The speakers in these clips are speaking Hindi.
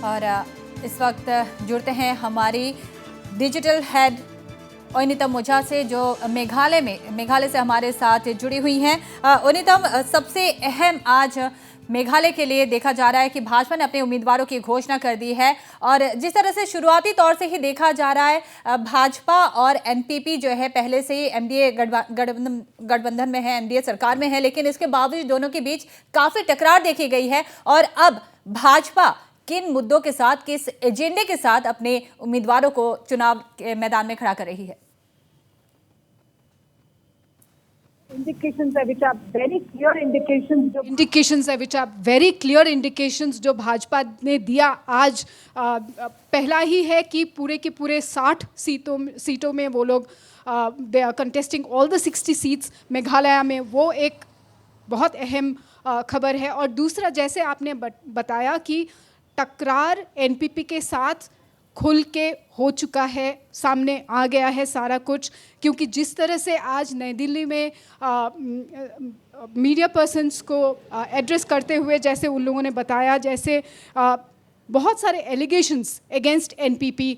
और इस वक्त जुड़ते हैं हमारी डिजिटल हेड ओनितम ओझा से जो मेघालय से हमारे साथ जुड़ी हुई हैं। ओनितम, सबसे अहम आज मेघालय के लिए देखा जा रहा है कि भाजपा ने अपने उम्मीदवारों की घोषणा कर दी है और जिस तरह से शुरुआती तौर से ही देखा जा रहा है भाजपा और एनपीपी जो है पहले से ही एनडीए गठबंधन में है, एनडीए सरकार में है, लेकिन इसके बावजूद दोनों के बीच काफी टकरार देखी गई है। और अब भाजपा किन मुद्दों के साथ, किस एजेंडे के साथ अपने उम्मीदवारों को चुनाव के मैदान में खड़ा कर रही है? Indications which are very clear indications जो भाजपा ने दिया आज पहला ही है कि पूरे के पूरे 60 सीटों में वो लोग they are contesting all the 60 seats Meghalaya में। वो एक बहुत अहम खबर है। और दूसरा, जैसे आपने बताया कि टकरार एनपीपी के साथ खुल के हो चुका है, सामने आ गया है सारा कुछ, क्योंकि जिस तरह से आज नई दिल्ली में मीडिया पर्सन्स को एड्रेस करते हुए जैसे उन लोगों ने बताया, जैसे बहुत सारे allegations against NPP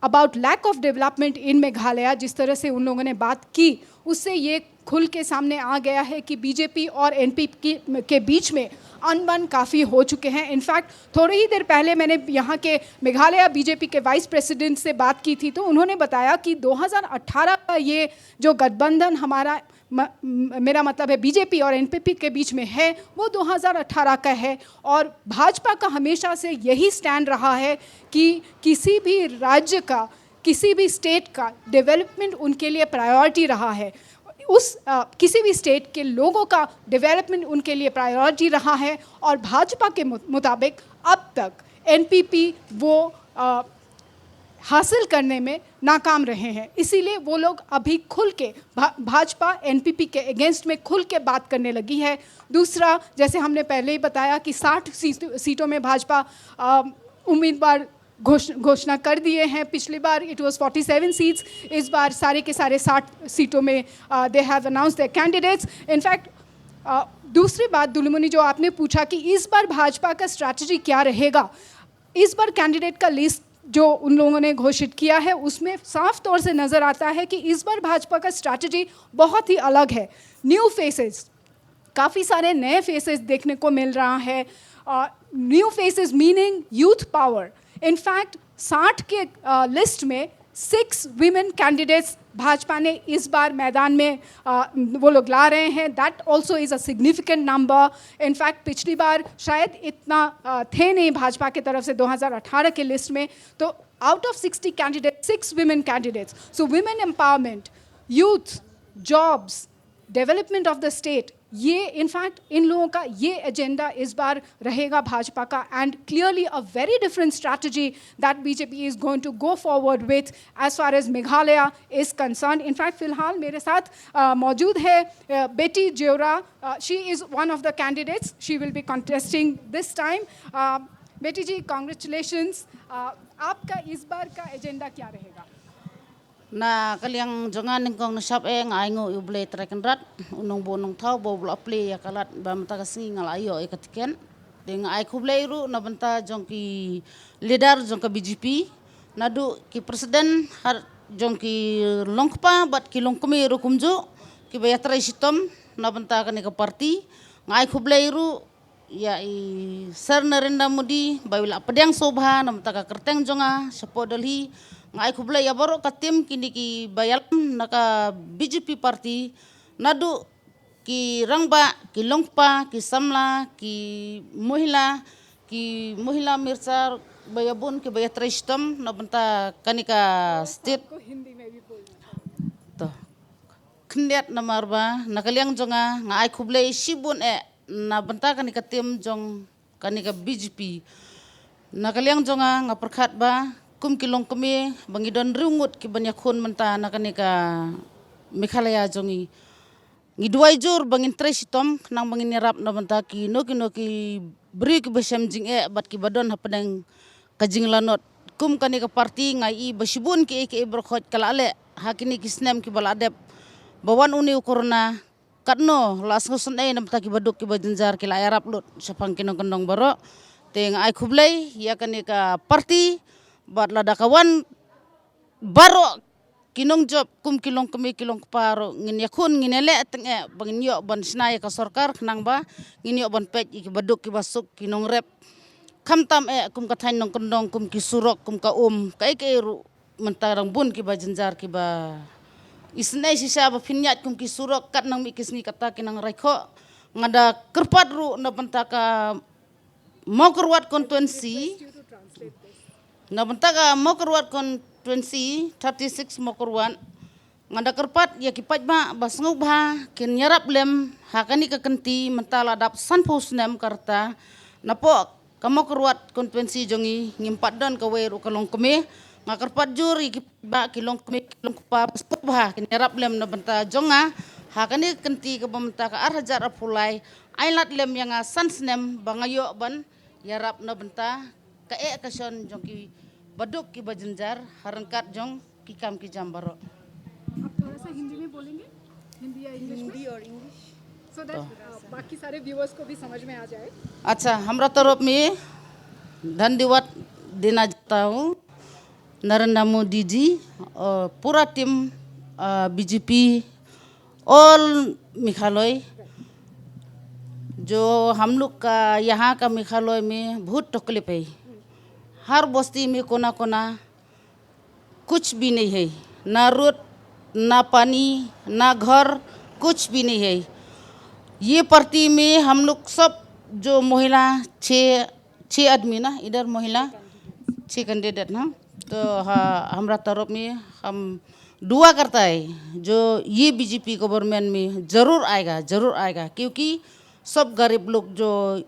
about lack of development in Meghalaya, जिस तरह से उन लोगों ने बात की, उससे ये खुल के सामने आ गया है कि बीजेपी और एनपीपी के बीच में अनबन काफ़ी हो चुके हैं। इनफैक्ट थोड़ी ही देर पहले मैंने यहाँ के मेघालय बीजेपी के वाइस प्रेसिडेंट से बात की थी, तो उन्होंने बताया कि 2018 का ये जो गठबंधन हमारा मेरा मतलब है बीजेपी और एनपीपी के बीच में है, वो 2018 का है। और भाजपा का हमेशा से यही स्टैंड रहा है कि किसी भी राज्य का, किसी भी स्टेट का डेवलपमेंट उनके लिए प्रायोरिटी रहा है। किसी भी स्टेट के लोगों का डेवलपमेंट उनके लिए प्रायोरिटी रहा है। और भाजपा के मुताबिक अब तक एनपीपी वो हासिल करने में नाकाम रहे हैं, इसीलिए वो लोग अभी खुल के भाजपा एनपीपी के अगेंस्ट में खुल के बात करने लगी है। दूसरा, जैसे हमने पहले ही बताया कि 60 सीटों में भाजपा उम्मीदवार घोषणा कर दिए हैं। पिछली बार इट वाज 47 सीट्स, इस बार सारे के सारे 60 सीटों में they have announced their candidates. In fact दूसरी बात दुलुमुनी, जो आपने पूछा कि इस बार भाजपा का स्ट्रैटेजी क्या रहेगा, इस बार कैंडिडेट का लिस्ट जो उन लोगों ने घोषित किया है उसमें साफ तौर से नज़र आता है कि इस बार भाजपा का स्ट्रैटेजी बहुत ही अलग है। न्यू फेसेस, काफ़ी सारे नए फेसेस देखने को मिल रहा है। New faces meaning youth power. In fact 60 के लिस्ट में 6 वीमेन कैंडिडेट्स भाजपा ने इस बार मैदान में वो लोग ला रहे हैं। That also is a significant number. In fact पिछली बार शायद इतना थे नहीं भाजपा की तरफ से 2018 के लिस्ट में। तो out of 60 candidate 6 women candidates. So women empowerment, youth, jobs, development of the state, ये इनफैक्ट इन लोगों का ये एजेंडा इस बार रहेगा भाजपा का। And clearly a very different strategy that BJP is going to go forward with as far as Meghalaya is concern. In fact फिलहाल मेरे साथ मौजूद है बेटी ज्योरा। She is one of the candidates, she will be contesting this time. बेटी जी, कॉन्ग्रेचुलेशंस। आपका इस बार का एजेंडा क्या रहेगा? Na kaliang jangan ningkong nasab ngaingo uble trekenrat unong bonong tau boblo aple ya kalat bamta kasi ngalayo ikatiken ding ai kuble ru na banta jongki leader jongka BJP nadu ki presiden har jongki longpa bat ki longkumi ru kumju ki bayatra sitom na banta kani ka parti ngai kuble ru ya i Sir Narendra Modi bawila pedang sobha na banta ka kerteng jonga sapodalhi ngai kuble ya baro katim kini ki bayal naka BJP party nadu ki rangba ki longpa ki samla ki mohila mirsa bayabun ki bayatra sistem na banta kanika state को हिंदी में भी बोलना। to kendiat na marba nakaliang jonga ngai kuble sibun na banta kanika tim jong kanika BJP nakaliang jonga ngaperkhat ba kum kilong kami bangidon rungut ki banyakun menta nakanika Meghalaya jongi ngiduai jur bangin tresitom nang bangin nirap na banta ki noki beri ki besam jing bat ki badon hapadang kajing lanot kum kanika parti ngai basibun ki berkhot kalale hakini kisnem ki baladep bawan uni corona katno las ngosun nam ta ki baduk ki bajenjar ki la arab lut sapang kinong kendong baro Teng ai kublai ya kanika party bat lada kawan baro kinong job kum kilong kemi kilong paro ngin yakun ngin ele teng bangin yo ban snai ka sarkar nang ba ngin yo ban pej ki baduk ki basuk kinong rep kam tam kum kathain nong kendong kum ki surok kum ka kai ru mentarang bun ki ba jenjar ki ba isnai sisa ba finyat kum ki surok kat nang mi kisni kata kinang raikho ngada kerpat ru na bentaka mau kerwat konstituensi na bentaka mau kerwat konstituensi 36 mau kerwat ngada kerpat ya kipat ba bas ngubha kin nyarap lem hakani ka kenti mentala dap san pusnem karta napo kamo kerwat konstituensi jongi ngimpat don ka weru kalong keme ngakerpat juri kiba kilong keme kilong kupa pusbha kin nyarap lem na benta jonga hakani kenti ka bentaka arhajar apulai ailat lem yang sansnem bangayo ban yarap na benta kason jong ki baduk ki bajenjar harangkat jong ki kam ki jambaro. आप थोड़ा सा हिंदी में बोलेंगे, हिंदी या इंग्लिश? हिंदी और इंग्लिश, so that बाकी सारे व्यूअर्स को भी समझ में आ जाए. अच्छा हमरा तरफ में धन्यवाद देना चाहता हूँ नरेंद्र मोदी जी और पूरा टीम बीजेपी ऑल मेघालय जो हम लोग का यहाँ का मेघालय में बहुत तकलीफ है. हर बस्ती में कोना कोना कुछ भी नहीं है, ना रोड ना पानी ना घर कुछ भी नहीं है. ये पार्टी में हम लोग सब जो महिला छः आदमी ना इधर महिला 6 कैंडिडेट ना तो हमारा तरफ में हम दुआ करता है जो ये बीजेपी गवर्नमेंट में ज़रूर आएगा क्योंकि सब गरीब लोग जो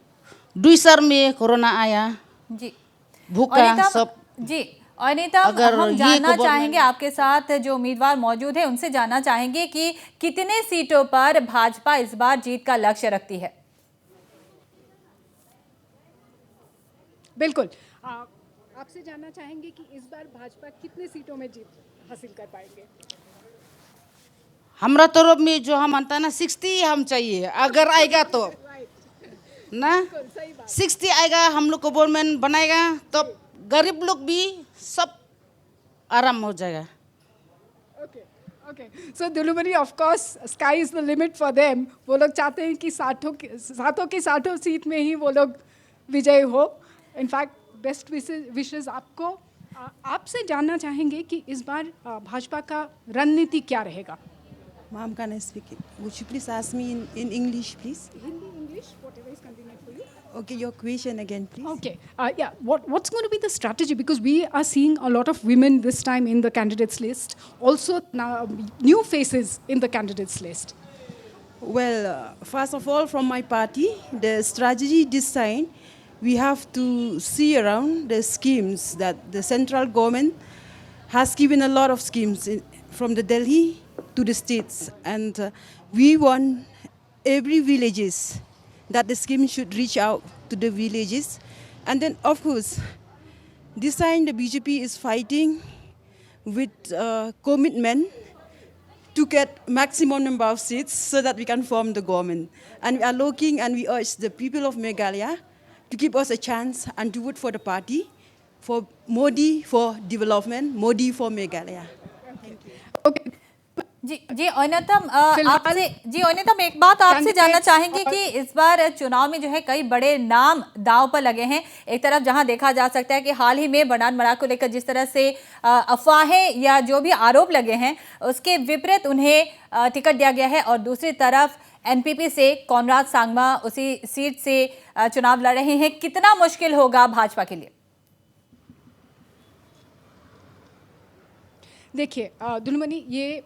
2 साल में कोरोना आया जी भूखा सब जी और नेता हम जानना चाहेंगे आपके साथ जो उम्मीदवार मौजूद है उनसे जानना चाहेंगे कि कितने सीटों पर भाजपा इस बार जीत का लक्ष्य रखती है. बिल्कुल आपसे जानना चाहेंगे कि इस बार भाजपा कितने सीटों में जीत हासिल कर पाएंगे. हमारा तरफ में जो हम मानता है ना 60 हम चाहिए अगर आएगा तो ना 60 आएगा हम लोग गवर्नमेंट बनाएगा तो गरीब लोग भी सब आराम हो जाएगा. Okay. So दुलुमनी of course sky is the limit for them. वो लोग चाहते हैं कि सातों की सीट में ही वो लोग विजय हो. In fact बेस्ट विशेस आपको. आपसे जानना चाहेंगे कि इस बार भाजपा का रणनीति क्या रहेगा. Ma'am, can I speak? Would you please ask me in English, please? Hindi, English, whatever is convenient for you. Okay, your question again, please. Okay. Yeah. What's going to be the strategy? Because we are seeing a lot of women this time in the candidates list. Also, now new faces in the candidates list. Well, first of all, from my party, the strategy this time, we have to see around the schemes that the central government has given a lot of schemes from the Delhi to the states, and we want every villages that the scheme should reach out to the villages. And then of course this time the BJP is fighting with commitment to get maximum number of seats so that we can form the government, and we are looking and we urge the people of Meghalaya to give us a chance and to vote for the party for Modi for development, Modi for Meghalaya. Okay. जी ओनितम एक बात आपसे जानना चाहेंगे कि इस बार चुनाव में जो है कई बड़े नाम दांव पर लगे हैं. एक तरफ जहां देखा जा सकता है कि हाल ही में बनान मरा को लेकर जिस तरह से अफवाहें या जो भी आरोप लगे हैं उसके विपरीत उन्हें टिकट दिया गया है, और दूसरी तरफ एनपीपी से कॉनराड सांगमा उसी सीट से चुनाव लड़ रहे हैं. कितना मुश्किल होगा भाजपा के लिए? देखिए दुलमनी, ये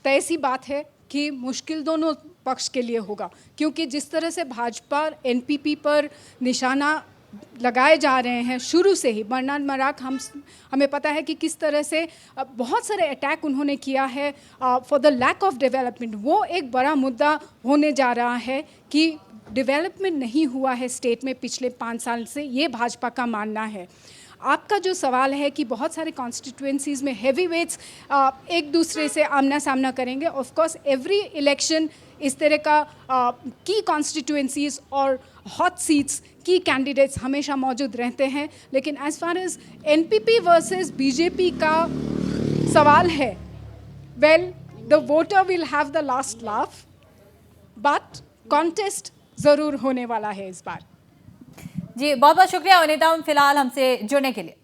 तय सी बात है कि मुश्किल दोनों पक्ष के लिए होगा, क्योंकि जिस तरह से भाजपा एनपीपी पर निशाना लगाए जा रहे हैं शुरू से ही. बरनार्ड मराक हमें पता है कि किस तरह से बहुत सारे अटैक उन्होंने किया है for the lack of development. वो एक बड़ा मुद्दा होने जा रहा है कि डेवलपमेंट नहीं हुआ है स्टेट में पिछले 5 साल से, ये भाजपा का मानना है. आपका जो सवाल है कि बहुत सारे कॉन्स्टिट्यूएंसीज़ में हैवी वेट्स एक दूसरे से आमना सामना करेंगे. ऑफ कोर्स एवरी इलेक्शन इस तरह का की कॉन्स्टिट्यूएंसीज़ और हॉट सीट्स की कैंडिडेट्स हमेशा मौजूद रहते हैं, लेकिन as far as NPP versus BJP का सवाल है, well the voter will have the last laugh, but contest ज़रूर होने वाला है इस बार। जी बहुत बहुत शुक्रिया वनिता फिलहाल हमसे जुड़ने के लिए।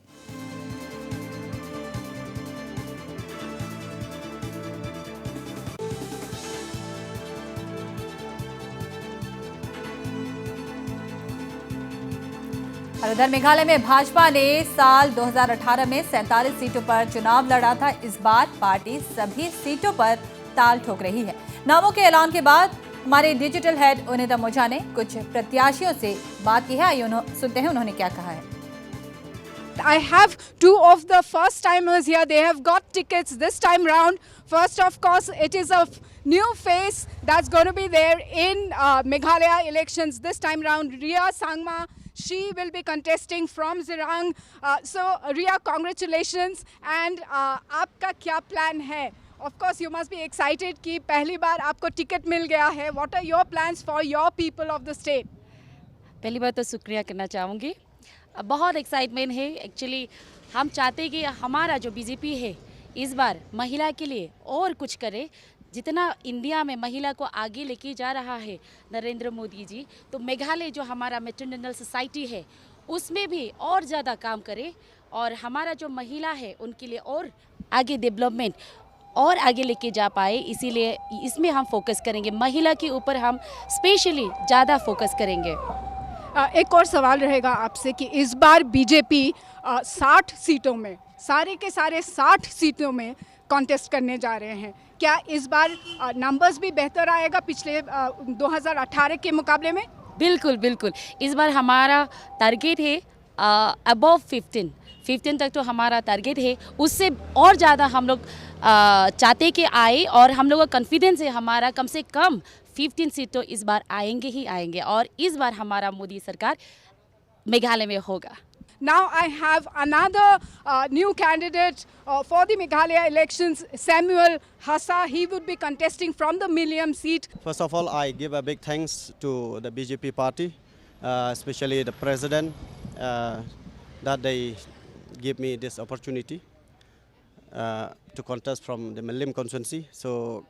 और उधर मेघालय में भाजपा ने साल 2018 में 47 सीटों पर चुनाव लड़ा था। इस बार पार्टी सभी सीटों पर ताल ठोक रही है। नामों के ऐलान के बाद हमारे डिजिटल हेड वनिता मोझा ने कुछ प्रत्याशियों से बात की है। आइए सुनते हैं उन्होंने क्या कहा है। I have two of the first timers here. They have got tickets this time round. First, of course, it is a new face that's going to be there in Meghalaya elections this time round. Ria Sangma, she will be contesting from Zirang. So, Ria, congratulations. And आपका क्या plan है? Of course, you must be excited कि पहली बार आपको टिकट मिल गया है. What are your plans for your people of the state? पहली बार तो शुक्रिया करना चाहूँगी। बहुत एक्साइटमेंट है। एक्चुअली हम चाहते हैं कि हमारा जो बीजेपी है इस बार महिला के लिए और कुछ करे। जितना इंडिया में महिला को आगे लेके जा रहा है नरेंद्र मोदी जी, तो मेघालय जो हमारा मैट्रिमोनियल सोसाइटी है उसमें भी और ज़्यादा काम करे और हमारा जो महिला है उनके लिए और आगे डेवलपमेंट और आगे लेके जा पाए। इसीलिए इसमें हम फोकस करेंगे, महिला के ऊपर हम स्पेशली ज़्यादा फोकस करेंगे। एक और सवाल रहेगा आपसे कि इस बार बीजेपी 60 सीटों में, सारे के सारे 60 सीटों में कॉन्टेस्ट करने जा रहे हैं। क्या इस बार नंबर्स भी बेहतर आएगा पिछले 2018 के मुकाबले में? बिल्कुल बिल्कुल। इस बार हमारा टारगेट है अबव 15 तक तो हमारा टारगेट है। उससे और ज़्यादा हम लोग चाहते कि आए और हम लोग का कॉन्फिडेंस है हमारा कम से कम 15 सीट तो इस बार आएंगे ही आएंगे और इस बार हमारा मोदी सरकार मेघालय में होगा। Now I have another new candidate for the Meghalaya elections, Samuel Hassa. He would be contesting from the Milliam seat. First of all, I give a big thanks to the BJP party, especially the president, that they give me this opportunity to contest from the Milliam constituency. So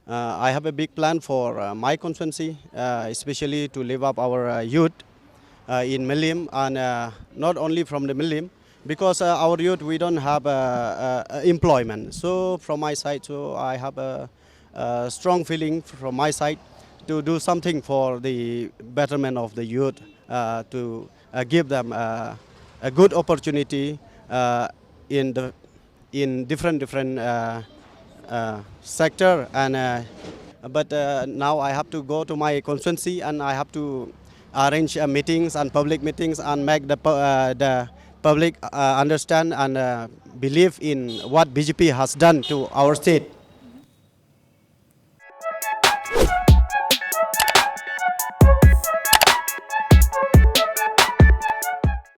I have a big plan for my constituency, especially to live up our youth in Milliam, and not only from the Milliam, because our youth, we don't have employment. So from my side, so I have a strong feeling from my side to do something for the betterment of the youth, to give them a good opportunity in different sector. And but now I have to go to my constituency and I have to arrange meetings and public meetings and make the public understand and believe in what BJP has done to our state.